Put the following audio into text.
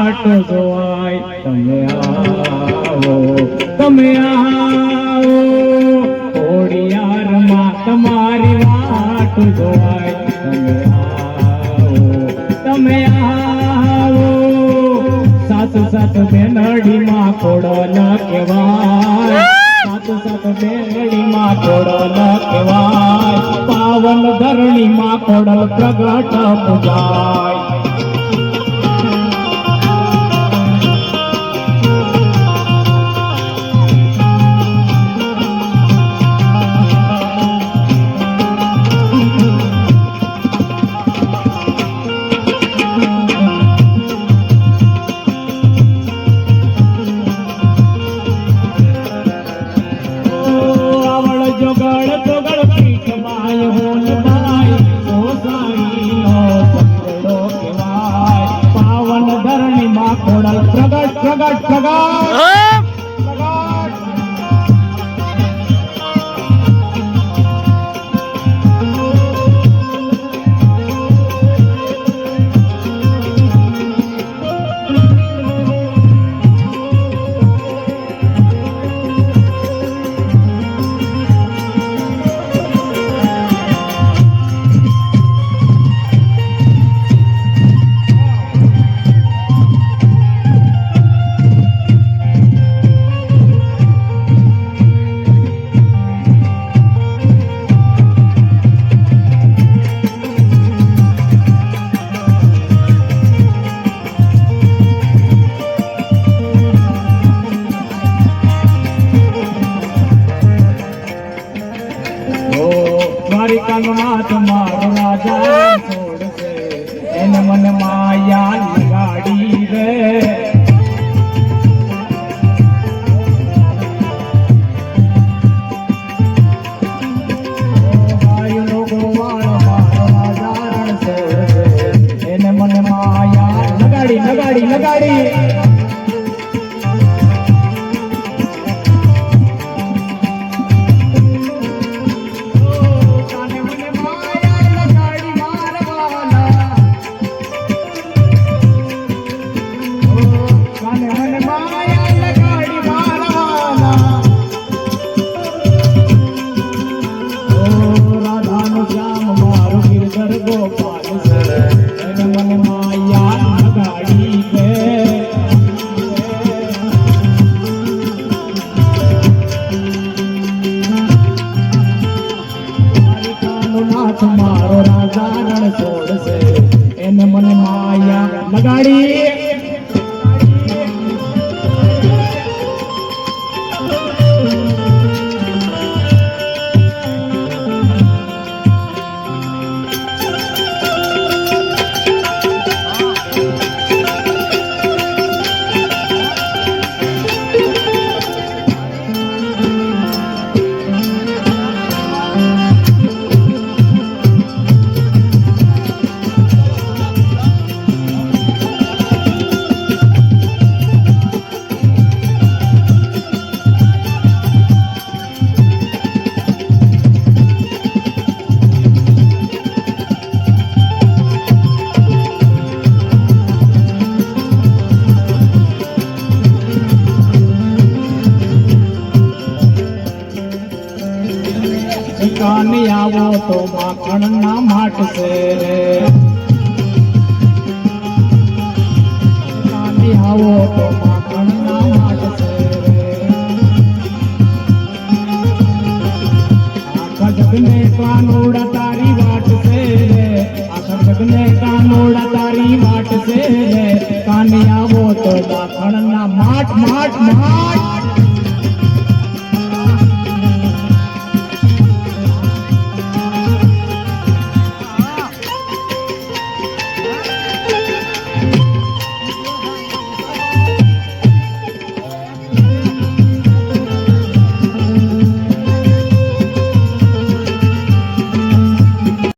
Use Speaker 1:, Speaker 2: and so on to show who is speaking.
Speaker 1: વાટ જોવાય તમે આવો ખોડિયારમાં તમારી વાટ જોવાય તમે આવો સાત સાત બેનડીમાં ખોડલ કહેવાય સાત સાત બેનડીમાં ખોડલ કહેવાય પાવન ધરણીમાં ખોડલ પ્રગટ પૂજાય प्रगट નાથ મારો રાજા છોડશે એને મને માયા લગાડી રે ભાઈનો ગોવાળ મારો રાજા છોડશે એને મને માયા લગાડી મારો રાજા રણ છોડશે એને મને માયા લગાડી કાને આવો તો માખણ ના માટશે કાને આવો તો